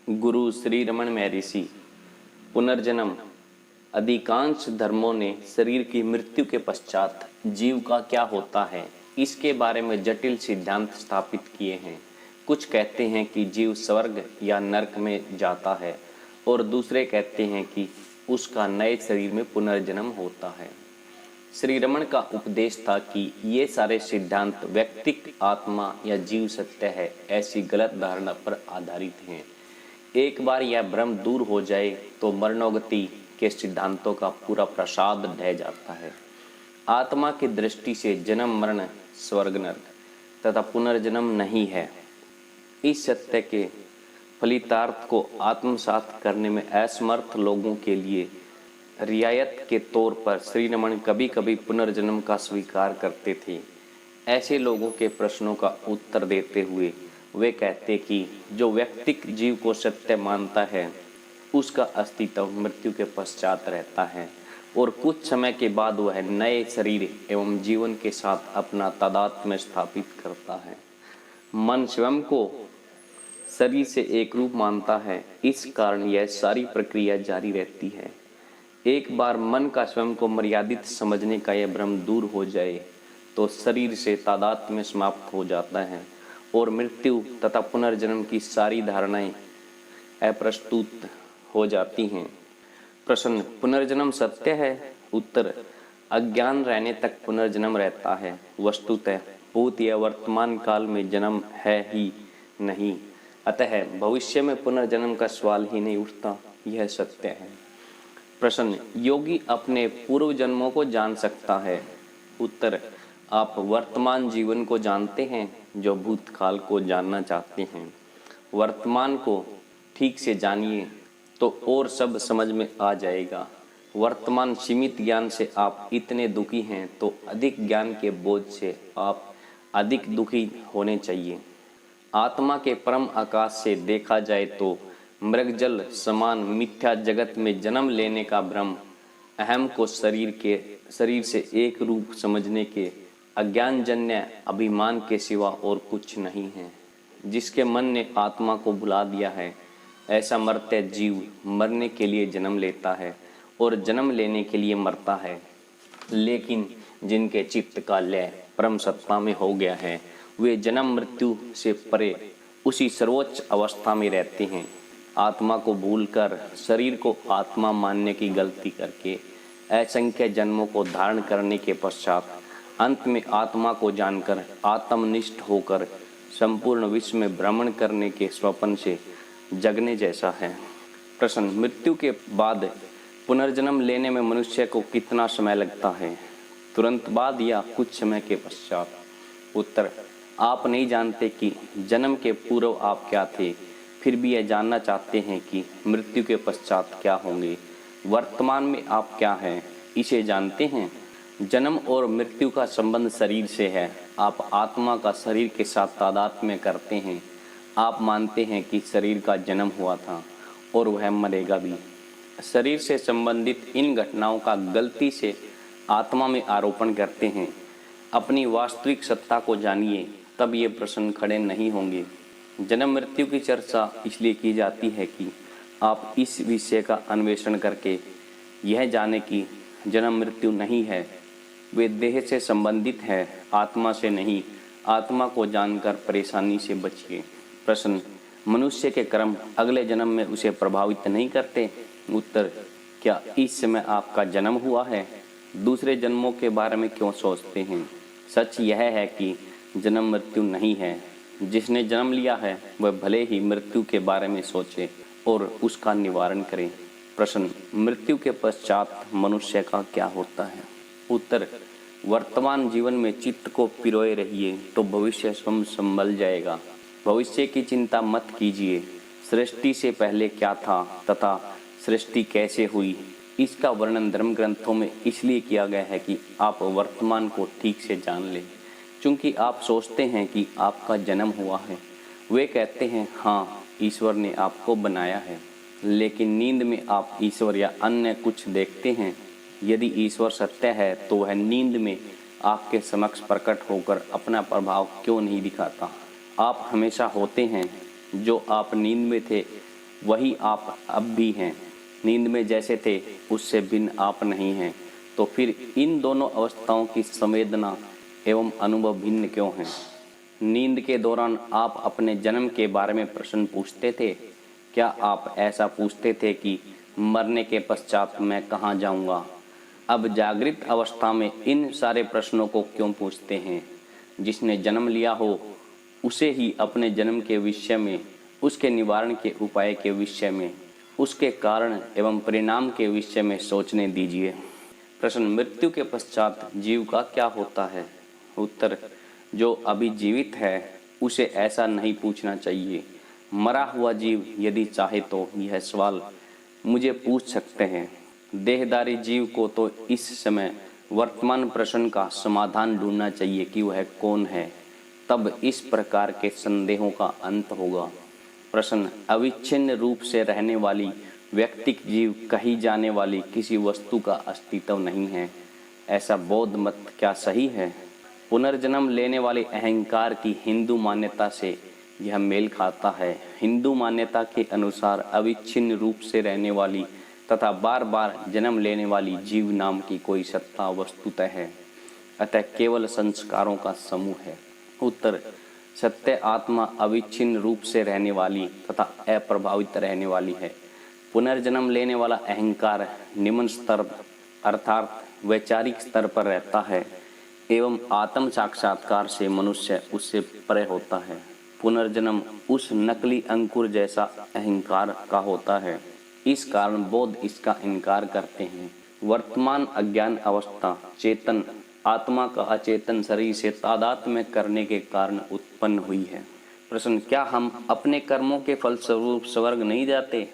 गुरु श्री रमन महर्षि। पुनर्जन्म। अधिकांश धर्मों ने शरीर की मृत्यु के पश्चात जीव का क्या होता है इसके बारे में जटिल सिद्धांत स्थापित किए हैं। कुछ कहते हैं कि जीव स्वर्ग या नरक में जाता है और दूसरे कहते हैं कि उसका नए शरीर में पुनर्जन्म होता है। श्री रमन का उपदेश था कि ये सारे सिद्धांत व्यक्तिक आत्मा या जीव सत्य है ऐसी गलत धारणा पर आधारित हैं। एक बार यह भ्रम दूर हो जाए तो मरणोगति के सिद्धांतों का पूरा प्रसाद ढह जाता है। आत्मा की दृष्टि से जन्म मरण स्वर्ग नरक तथा पुनर्जन्म नहीं है। इस सत्य के फलितार्थ को आत्मसात करने में असमर्थ लोगों के लिए रियायत के तौर पर श्री रमन कभी कभी पुनर्जन्म का स्वीकार करते थे। ऐसे लोगों के प्रश्नों का उत्तर देते हुए वे कहते कि जो व्यक्तिक जीव को सत्य मानता है उसका अस्तित्व मृत्यु के पश्चात रहता है और कुछ समय के बाद वह नए शरीर एवं जीवन के साथ अपना तादात्म्य स्थापित करता है। मन स्वयं को शरीर से एक रूप मानता है, इस कारण यह सारी प्रक्रिया जारी रहती है। एक बार मन का स्वयं को मर्यादित समझने का यह भ्रम दूर हो जाए तो शरीर से तादात्म्य समाप्त हो जाता है और मृत्यु तथा पुनर्जन्म की सारी धारणाएं अप्रस्तुत हो जाती हैं। प्रश्न, पुनर्जन्म सत्य है? उत्तर, अज्ञान रहने तक पुनर्जन्म रहता है। वस्तुतः भूत या वर्तमान काल में जन्म है ही नहीं, अतः भविष्य में पुनर्जन्म का सवाल ही नहीं उठता। यह सत्य है। प्रश्न, योगी अपने पूर्व जन्मों को जान सकता है? उत्तर, आप वर्तमान जीवन को जानते हैं जो भूतकाल को जानना चाहते हैं। वर्तमान को ठीक से जानिए तो और सब समझ में आ जाएगा। वर्तमान सीमित ज्ञान से आप इतने दुखी हैं तो अधिक ज्ञान के बोझ से आप अधिक दुखी होने चाहिए। आत्मा के परम आकाश से देखा जाए तो मृगजल समान मिथ्या जगत में जन्म लेने का भ्रम अहम को शरीर से एक रूप समझने के अज्ञानजन्य अभिमान के सिवा और कुछ नहीं है। जिसके मन ने आत्मा को भुला दिया है ऐसा मरते जीव मरने के लिए जन्म लेता है और जन्म लेने के लिए मरता है। लेकिन जिनके चित्त का लय परम सत्ता में हो गया है वे जन्म मृत्यु से परे उसी सर्वोच्च अवस्था में रहते हैं। आत्मा को भूलकर शरीर को आत्मा मानने की गलती करके असंख्य जन्मों को धारण करने के पश्चात अंत में आत्मा को जानकर आत्मनिष्ठ होकर संपूर्ण विश्व में भ्रमण करने के स्वप्न से जगने जैसा है। प्रश्न, मृत्यु के बाद पुनर्जन्म लेने में मनुष्य को कितना समय लगता है? तुरंत बाद या कुछ समय के पश्चात? उत्तर, आप नहीं जानते कि जन्म के पूर्व आप क्या थे, फिर भी यह जानना चाहते हैं कि मृत्यु के पश्चात क्या होंगे। वर्तमान में आप क्या हैं इसे जानते हैं? जन्म और मृत्यु का संबंध शरीर से है। आप आत्मा का शरीर के साथ तादात्म्य करते हैं। आप मानते हैं कि शरीर का जन्म हुआ था और वह मरेगा भी। शरीर से संबंधित इन घटनाओं का गलती से आत्मा में आरोपण करते हैं। अपनी वास्तविक सत्ता को जानिए, तब ये प्रश्न खड़े नहीं होंगे। जन्म मृत्यु की चर्चा इसलिए की जाती है कि आप इस विषय का अन्वेषण करके यह जाने कि जन्म मृत्यु नहीं है, वे देह से संबंधित है, आत्मा से नहीं। आत्मा को जानकर परेशानी से बचिए। प्रश्न, मनुष्य के कर्म अगले जन्म में उसे प्रभावित नहीं करते? उत्तर, क्या इस समय आपका जन्म हुआ है? दूसरे जन्मों के बारे में क्यों सोचते हैं? सच यह है कि जन्म मृत्यु नहीं है। जिसने जन्म लिया है वह भले ही मृत्यु के बारे में सोचे और उसका निवारण करे। प्रश्न, मृत्यु के पश्चात मनुष्य का क्या होता है? उत्तर, वर्तमान जीवन में चित्त को पिरोए रहिए तो भविष्य स्वयं संभल जाएगा। भविष्य की चिंता मत कीजिए। सृष्टि से पहले क्या था तथा सृष्टि कैसे हुई, इसका वर्णन धर्म ग्रंथों में इसलिए किया गया है कि आप वर्तमान को ठीक से जान लें। क्योंकि आप सोचते हैं कि आपका जन्म हुआ है। वे कहते हैं हाँ, ईश्वर ने आपको बनाया है, लेकिन नींद में आप ईश्वर या अन्य कुछ देखते हैं। यदि ईश्वर सत्य है तो वह नींद में आपके समक्ष प्रकट होकर अपना प्रभाव क्यों नहीं दिखाता? आप हमेशा होते हैं जो आप नींद में थे वही आप अब भी हैं। नींद में जैसे थे उससे भिन्न आप नहीं हैं। तो फिर इन दोनों अवस्थाओं की संवेदना एवं अनुभव भिन्न क्यों हैं? नींद के दौरान आप अपने जन्म के बारे में प्रश्न पूछते थे। क्या आप ऐसा पूछते थे कि मरने के पश्चात मैं कहाँ जाऊँगा? अब जागृत अवस्था में इन सारे प्रश्नों को क्यों पूछते हैं? जिसने जन्म लिया हो उसे ही अपने जन्म के विषय में, उसके निवारण के उपाय के विषय में, उसके कारण एवं परिणाम के विषय में सोचने दीजिए। प्रश्न, मृत्यु के पश्चात जीव का क्या होता है? उत्तर, जो अभी जीवित है उसे ऐसा नहीं पूछना चाहिए। मरा हुआ जीव यदि चाहे तो यह सवाल मुझे पूछ सकते हैं। देहधारी जीव को तो इस समय वर्तमान प्रश्न का समाधान ढूंढना चाहिए कि वह कौन है, तब इस प्रकार के संदेहों का अंत होगा। प्रश्न, अविच्छिन्न रूप से रहने वाली व्यक्तिक जीव कही जाने वाली किसी वस्तु का अस्तित्व नहीं है, ऐसा बौद्ध मत क्या सही है? पुनर्जन्म लेने वाले अहंकार की हिंदू मान्यता से यह मेल खाता है। हिंदू मान्यता के अनुसार अविच्छिन्न रूप से रहने वाली तथा बार बार जन्म लेने वाली जीव नाम की कोई सत्ता वस्तुतः है, अतः केवल संस्कारों का समूह है। उत्तर, सत्य आत्मा अविच्छिन्न रूप से रहने वाली तथा अप्रभावित रहने वाली है। पुनर्जन्म लेने वाला अहंकार निम्न स्तर अर्थात वैचारिक स्तर पर रहता है एवं आत्म साक्षात्कार से मनुष्य उससे परे होता है। पुनर्जन्म उस नकली अंकुर जैसा अहंकार का होता है, इस कारण बौद्ध इसका इनकार करते हैं। वर्तमान अज्ञान अवस्था चेतन आत्मा का अचेतन शरीर से तादात्म्य करने के कारण उत्पन्न हुई है। प्रश्न, क्या हम अपने कर्मों के फलस्वरूप स्वर्ग नहीं जाते?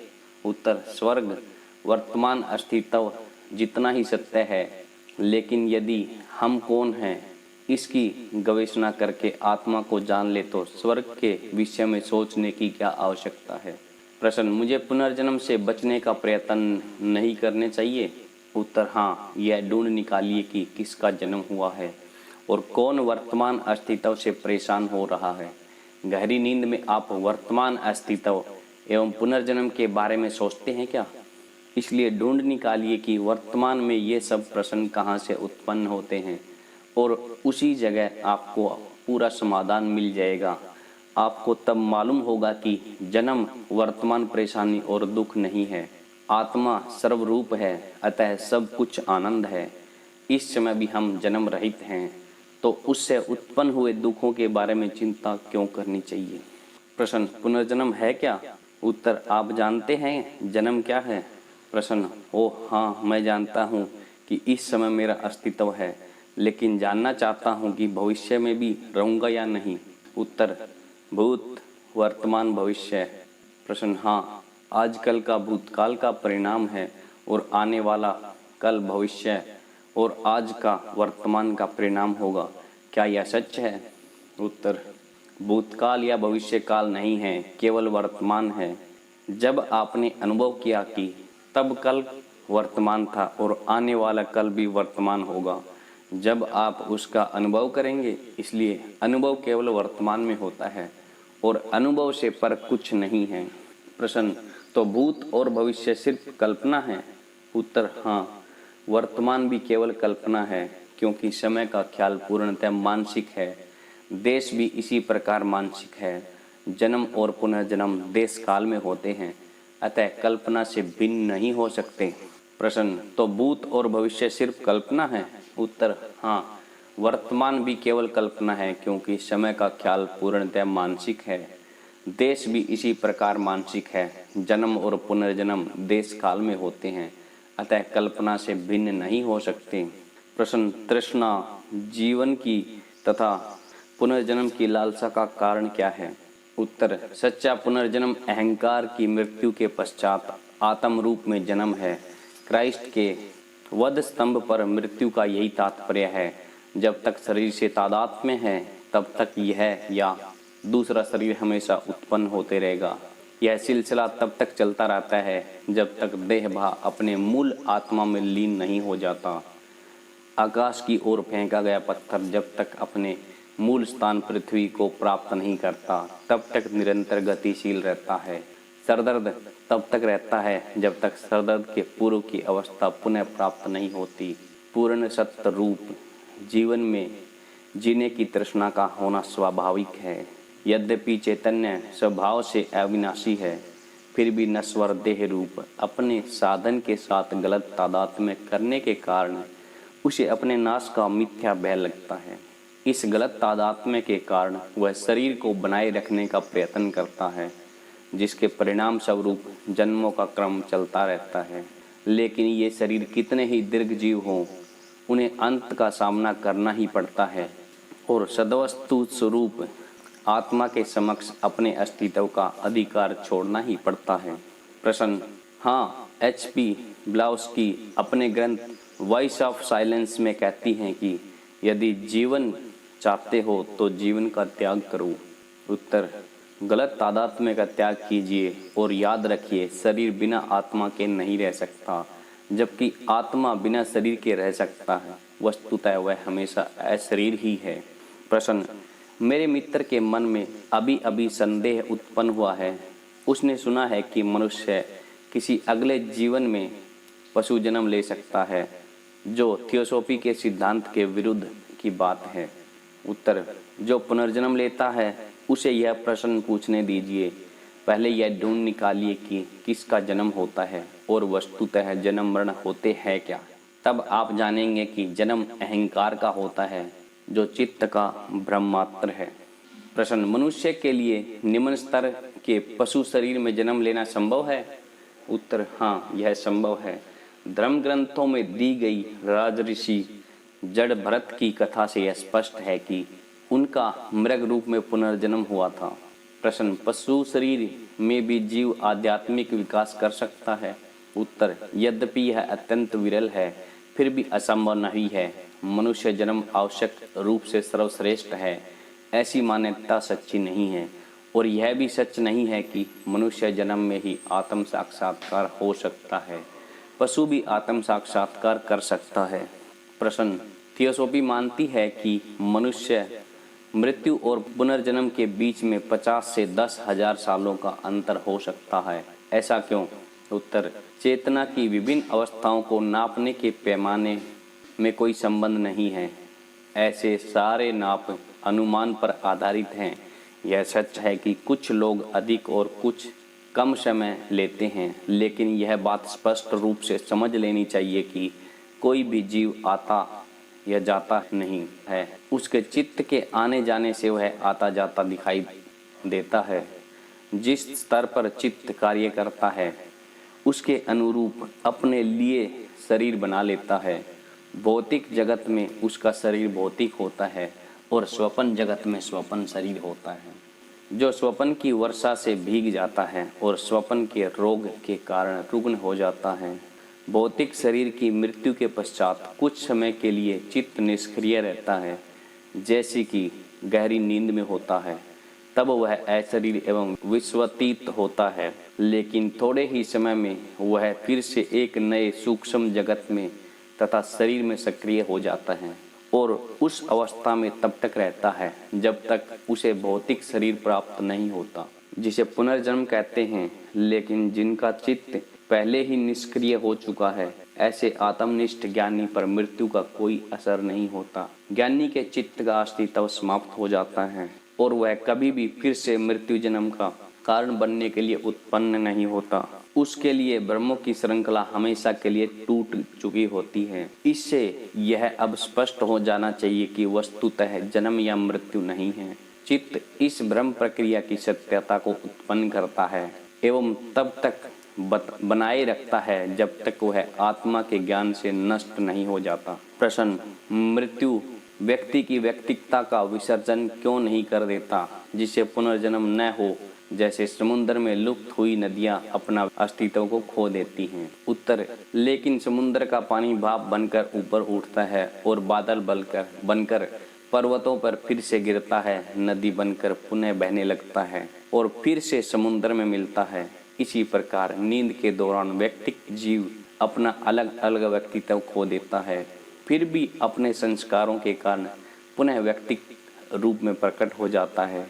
उत्तर, स्वर्ग वर्तमान अस्तित्व जितना ही सत्य है, लेकिन यदि हम कौन हैं इसकी गवेषणा करके आत्मा को जान ले तो स्वर्ग के विषय में सोचने की क्या आवश्यकता है? प्रश्न, मुझे पुनर्जन्म से बचने का प्रयत्न नहीं करने चाहिए? उत्तर, हाँ, यह ढूंढ निकालिए कि किसका जन्म हुआ है और कौन वर्तमान अस्तित्व से परेशान हो रहा है। गहरी नींद में आप वर्तमान अस्तित्व एवं पुनर्जन्म के बारे में सोचते हैं क्या? इसलिए ढूंढ निकालिए कि वर्तमान में ये सब प्रश्न कहाँ से उत्पन्न होते हैं और उसी जगह आपको पूरा समाधान मिल जाएगा। आपको तब मालूम होगा कि जन्म वर्तमान परेशानी और दुख नहीं है। आत्मा सर्वरूप है, अतः सब कुछ आनंद है। इस समय भी हम जन्म रहित हैं, तो उससे उत्पन्न हुए दुखों के बारे में चिंता क्यों करनी चाहिए? प्रश्न, पुनर्जन्म है क्या? उत्तर, आप जानते हैं जन्म क्या है? प्रश्न, ओह हाँ, मैं जानता हूँ कि इस समय मेरा अस्तित्व है, लेकिन जानना चाहता हूँ कि भविष्य में भी रहूँगा या नहीं। उत्तर, भूत वर्तमान भविष्य। प्रश्न, हाँ, आजकल का भूतकाल का परिणाम है और आने वाला कल भविष्य और आज का वर्तमान का परिणाम होगा, क्या यह सच है? उत्तर, भूतकाल या भविष्य काल नहीं है, केवल वर्तमान है। जब आपने अनुभव किया कि तब कल वर्तमान था और आने वाला कल भी वर्तमान होगा, जब आप उसका अनुभव करेंगे, इसलिए अनुभव केवल वर्तमान में होता है और अनुभव से पर कुछ नहीं है। प्रश्न, तो भूत और भविष्य सिर्फ कल्पना है? उत्तर, हाँ, वर्तमान भी केवल कल्पना है, क्योंकि समय का ख्याल पूर्णतः मानसिक है। देश भी इसी प्रकार मानसिक है। जन्म और पुनर्जन्म देश काल में होते हैं, अतः कल्पना से भिन्न नहीं हो सकते। प्रश्न, तो भूत और भविष्य सिर्फ कल्पना है? उत्तर, हाँ, वर्तमान भी केवल कल्पना है, क्योंकि समय का ख्याल पूर्णतः मानसिक है। देश भी इसी प्रकार मानसिक है। जन्म और पुनर्जन्म देश काल में होते हैं, अतः कल्पना से भिन्न नहीं हो सकते। प्रश्न, तृष्णा जीवन की तथा पुनर्जन्म की लालसा का कारण क्या है? उत्तर, सच्चा पुनर्जन्म अहंकार की मृत्यु के पश्चात आत्म रूप में जन्म है। क्राइस्ट के वध स्तंभ पर मृत्यु का यही तात्पर्य है। जब तक शरीर से तादात्म्य है, तब तक यह या दूसरा शरीर हमेशा उत्पन्न होते रहेगा। यह सिलसिला तब तक चलता रहता है जब तक देह भाव अपने मूल आत्मा में लीन नहीं हो जाता। आकाश की ओर फेंका गया पत्थर जब तक अपने मूल स्थान पृथ्वी को प्राप्त नहीं करता, तब तक निरंतर गतिशील रहता है। सरदर्द तब तक रहता है जब तक सरदर्द के पूर्व की अवस्था पुनः प्राप्त नहीं होती। पूर्ण सत्य रूप जीवन में जीने की तृष्णा का होना स्वाभाविक है। यद्यपि चैतन्य स्वभाव से अविनाशी है, फिर भी नश्वर देह रूप अपने साधन के साथ गलत तादात्म्य करने के कारण उसे अपने नाश का मिथ्या भय लगता है। इस गलत तादात्म्य के कारण वह शरीर को बनाए रखने का प्रयत्न करता है, जिसके परिणाम स्वरूप जन्मों का क्रम चलता रहता है। लेकिन ये शरीर कितने ही दीर्घजीव हों, उन्हें अंत का सामना करना ही पड़ता है और सदवस्तु स्वरूप आत्मा के समक्ष अपने अस्तित्व का अधिकार छोड़ना ही पड़ता है। प्रश्न। हाँ, HP ब्लाउस्की अपने ग्रंथ वॉइस ऑफ साइलेंस में कहती हैं कि यदि जीवन चाहते हो तो जीवन का त्याग करो। उत्तर। गलत तादात्म्य का त्याग कीजिए और याद रखिए, शरीर बिना आत्मा के नहीं रह सकता, जबकि आत्मा बिना शरीर के रह सकता है। वस्तुतः वह हमेशा अशरीर ही है। प्रश्न। मेरे मित्र के मन में अभी अभी संदेह उत्पन्न हुआ है। उसने सुना है कि मनुष्य किसी अगले जीवन में पशु जन्म ले सकता है, जो थियोसॉफी के सिद्धांत के विरुद्ध की बात है। उत्तर। जो पुनर्जन्म लेता है उसे यह प्रश्न पूछने दीजिए। पहले यह ढूंढ निकालिए कि किसका जन्म होता है और वस्तुतः जन्म मरण होते हैं क्या। तब आप जानेंगे कि जन्म अहंकार का होता है, जो चित्त का भ्रम मात्र है। प्रश्न। मनुष्य के लिए निम्न स्तर के पशु शरीर में जन्म लेना संभव है। उत्तर। हाँ, यह संभव है। धर्म ग्रंथों में दी गई राजऋषि जड़ भरत की कथा से यह स्पष्ट है कि उनका मृग रूप में पुनर्जन्म हुआ था। प्रश्न। पशु शरीर में भी जीव आध्यात्मिक विकास कर सकता है। उत्तर। यद्यपि यह अत्यंत विरल है, फिर भी असंभव नहीं है। मनुष्य जन्म आवश्यक रूप से सर्वश्रेष्ठ है, ऐसी मान्यता सच्ची नहीं है, और यह भी सच नहीं है कि मनुष्य जन्म में ही आत्म साक्षात्कार हो सकता है। पशु भी आत्म साक्षात्कार कर सकता है। प्रश्न। थियोसॉफी मानती है कि मनुष्य मृत्यु और पुनर्जन्म के बीच में 50 से 10,000 सालों का अंतर हो सकता है। ऐसा क्यों। उत्तर। चेतना की विभिन्न अवस्थाओं को नापने के पैमाने में कोई संबंध नहीं है। ऐसे सारे नाप अनुमान पर आधारित हैं। यह सच है कि कुछ लोग अधिक और कुछ कम समय लेते हैं, लेकिन यह बात स्पष्ट रूप से समझ लेनी चाहिए कि कोई भी जीव आता या जाता नहीं है। उसके चित्त के आने जाने से वह आता जाता दिखाई देता है। जिस स्तर पर चित्त कार्य करता है, उसके अनुरूप अपने लिए शरीर बना लेता है। भौतिक जगत में उसका शरीर भौतिक होता है और स्वप्न जगत में स्वप्न शरीर होता है, जो स्वप्न की वर्षा से भीग जाता है और स्वप्न के रोग के कारण रुग्ण हो जाता है। भौतिक शरीर की मृत्यु के पश्चात कुछ समय के लिए चित्त निष्क्रिय रहता है, जैसे कि गहरी नींद में होता है। तब वह अशरीर एवं विश्वातीत होता है, लेकिन थोड़े ही समय में वह फिर से एक नए सूक्ष्म जगत में तथा शरीर में सक्रिय हो जाता है और उस अवस्था में तब तक रहता है जब तक उसे भौतिक शरीर प्राप्त नहीं होता, जिसे पुनर्जन्म कहते हैं। लेकिन जिनका चित्त पहले ही निष्क्रिय हो चुका है, ऐसे आत्मनिष्ठ ज्ञानी पर मृत्यु का कोई असर नहीं होता। ज्ञानी के चित्त का अस्तित्व समाप्त हो जाता है और वह कभी भी फिर से मृत्यु जन्म का कारण बनने के लिए उत्पन्न नहीं होता। उसके लिए ब्रह्मों की श्रृंखला हमेशा के लिए टूट चुकी होती है। इससे यह अब स्पष्ट हो जाना चाहिए कि वस्तुतः जन्म या मृत्यु नहीं है। चित्त इस ब्रह्म प्रक्रिया की सत्यता को उत्पन्न करता है एवं तब तक बनाए रखता है जब तक वह आत्मा के ज्ञान से नष्ट नहीं हो जाता। प्रश्न। मृत्यु व्यक्ति की व्यक्तित्वता का विसर्जन क्यों नहीं कर देता, जिससे पुनर्जन्म न हो, जैसे समुद्र में लुप्त हुई नदियां अपना अस्तित्व को खो देती हैं। उत्तर। लेकिन समुद्र का पानी भाप बनकर ऊपर उठता है और बादल बनकर पर्वतों पर फिर से गिरता है, नदी बनकर पुनः बहने लगता है और फिर से समुद्र में मिलता है। इसी प्रकार नींद के दौरान व्यक्तिक जीव अपना अलग अलग व्यक्तित्व खो देता है, फिर भी अपने संस्कारों के कारण पुनः व्यक्तिक रूप में प्रकट हो जाता है।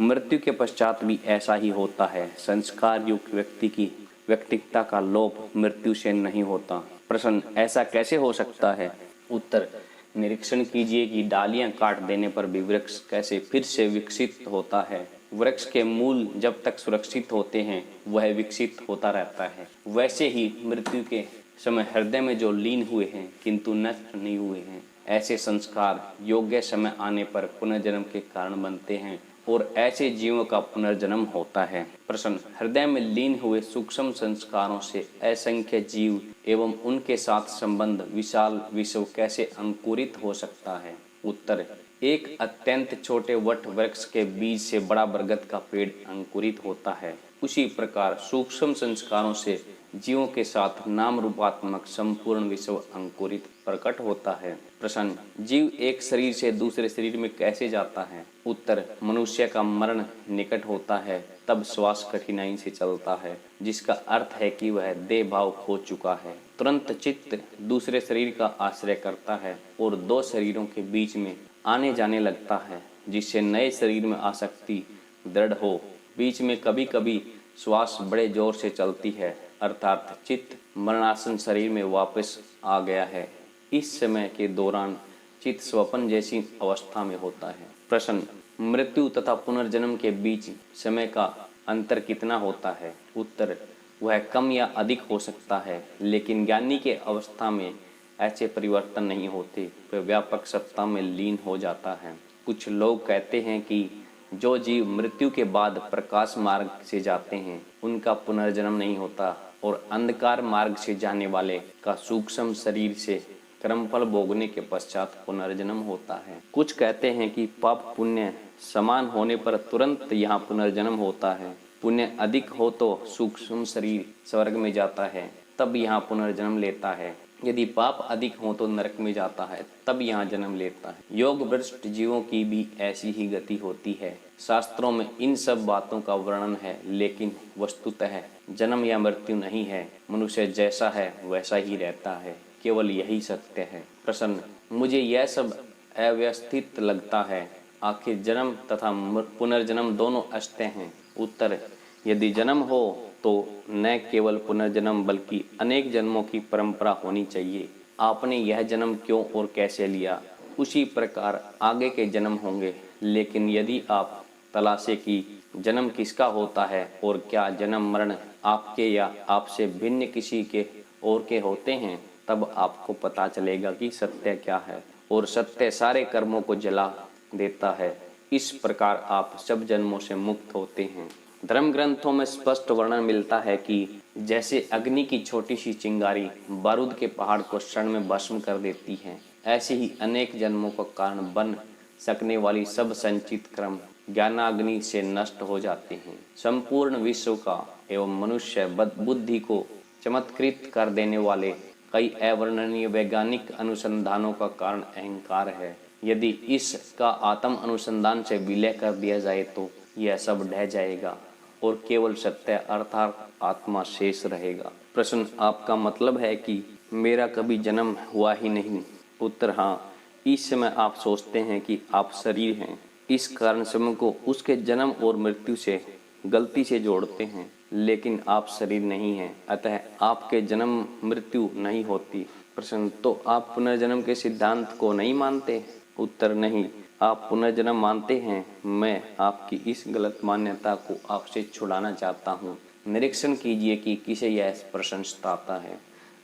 मृत्यु के पश्चात भी ऐसा ही होता है। संस्कार युक्त व्यक्ति की व्यक्तित्व का लोप मृत्यु से नहीं होता। प्रश्न, ऐसा कैसे हो सकता है? उत्तर, निरीक्षण कीजिए कि डालियां काट देने पर भी वृक्ष कैसे फिर से विकसित होता है। वृक्ष के मूल जब तक सुरक्षित होते हैं वह विकसित होता रहता है। वैसे ही मृत्यु के समय हृदय में जो लीन हुए हैं किंतु नष्ट नहीं हुए हैं, ऐसे संस्कार योग्य समय आने पर पुनर्जन्म के कारण बनते हैं और ऐसे जीवों का पुनर्जन्म होता है। प्रश्न, हृदय में लीन हुए सूक्ष्म संस्कारों से असंख्य जीव एवं उनके साथ संबंध विशाल विश्व कैसे अंकुरित हो सकता है? उत्तर, एक अत्यंत छोटे वट वृक्ष के बीज से बड़ा बरगद का पेड़ अंकुरित होता है, उसी प्रकार सूक्ष्म संस्कारों से जीवों के साथ नाम रूपात्मक संपूर्ण विश्व अंकुरित प्रकट होता है। प्रश्न, जीव एक शरीर से दूसरे शरीर में कैसे जाता है? उत्तर, मनुष्य का मरण निकट होता है तब श्वास कठिनाई से चलता है, जिसका अर्थ है कि वह देह भाव खो चुका है। तुरंत चित्त दूसरे शरीर का आश्रय करता है और दो शरीरों के बीच में आने जाने लगता है, जिससे नए शरीर में आसक्ति दृढ़ हो। बीच में कभी कभी श्वास बड़े जोर से चलती है, अर्थात चित्त मरणासन शरीर में वापस आ गया है। इस समय के दौरान चित्त स्वप्न जैसी अवस्था में होता है। प्रश्न, मृत्यु तथा पुनर्जन्म के बीच समय का अंतर कितना होता है? उत्तर, वह कम या अधिक हो सकता है, लेकिन ज्ञानी के अवस्था में ऐसे परिवर्तन नहीं होते, वह व्यापक सत्ता में लीन हो जाता है। कुछ लोग कहते हैं कि जो जीव मृत्यु के बाद प्रकाश मार्ग से जाते हैं उनका पुनर्जन्म नहीं होता और अंधकार मार्ग से जाने वाले का सूक्ष्म शरीर से कर्मफल भोगने के पश्चात पुनर्जन्म होता है। कुछ कहते हैं कि पाप पुण्य समान होने पर तुरंत यहाँ पुनर्जन्म होता है। पुण्य अधिक हो तो सूक्ष्म शरीर स्वर्ग में जाता है, तब यहाँ पुनर्जन्म लेता है। यदि पाप अधिक हो तो नरक में जाता है, तब यहाँ जन्म लेता है। योग भ्रष्ट जीवों की भी ऐसी ही गति होती है। शास्त्रों में इन सब बातों का वर्णन है, लेकिन वस्तुतः जन्म या मृत्यु नहीं है। मनुष्य जैसा है वैसा ही रहता है, केवल यही सत्य है। प्रश्न, मुझे यह सब अव्यवस्थित लगता है, आखिर जन्म तथा पुनर्जन्म दोनों असत्य हैं? उत्तर, यदि जन्म हो तो न केवल पुनर्जन्म बल्कि अनेक जन्मों की परंपरा होनी चाहिए। आपने यह जन्म क्यों और कैसे लिया, उसी प्रकार आगे के जन्म होंगे। लेकिन यदि आप तलाशे कि जन्म किसका होता है और क्या जन्म मरण आपके या आपसे भिन्न किसी के और के होते हैं, तब आपको पता चलेगा कि सत्य क्या है। और सत्य सारे कर्मों को जला देता है। इस प्रकार आप सब जन्मों से मुक्त होते हैं। धर्म ग्रंथों में स्पष्ट वर्णन मिलता है कि जैसे अग्नि की छोटी सी चिंगारी बारूद के पहाड़ को क्षण में भस्म कर देती है, ऐसे ही अनेक जन्मों का कारण बन सकने वाली सब संचित क्रम ज्ञानाग्नि से नष्ट हो जाते हैं। संपूर्ण विश्व का एवं मनुष्य बुद्धि को चमत्कृत कर देने वाले कई अवर्णनीय वैज्ञानिक अनुसंधानों का कारण अहंकार है। यदि इसका आत्म अनुसंधान से विलय कर दिया जाए तो यह सब ढह जाएगा और केवल सत्य अर्थात आत्मा शेष रहेगा। प्रश्न, आपका मतलब है कि मेरा कभी जन्म हुआ ही नहीं? उत्तर, हाँ। इस समय आप सोचते हैं कि आप शरीर हैं, इस कारण समय को उसके जन्म और मृत्यु से गलती से जोड़ते हैं, लेकिन आप शरीर नहीं हैं, अतः आपके जन्म मृत्यु नहीं होती। प्रश्न, तो आप पुनर्जन्म के सिद्धांत को नहीं मानते? उत्तर, नहीं। आप पुनर्जन्म मानते हैं। मैं आपकी इस गलत मान्यता को आपसे छुड़ाना चाहता हूँ। निरीक्षण कीजिए कि किसे यह प्रश्न सताता है।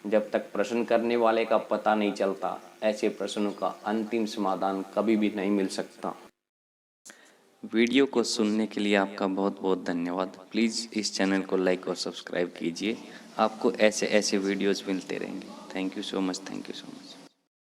जब तक प्रश्न करने वाले का पता नहीं चलता, ऐसे प्रश्नों का अंतिम समाधान कभी भी नहीं मिल सकता। वीडियो को सुनने के लिए आपका बहुत बहुत धन्यवाद। प्लीज़ इस चैनल को लाइक और सब्सक्राइब कीजिए। आपको ऐसे ऐसे वीडियोज़ मिलते रहेंगे। Thank you so much.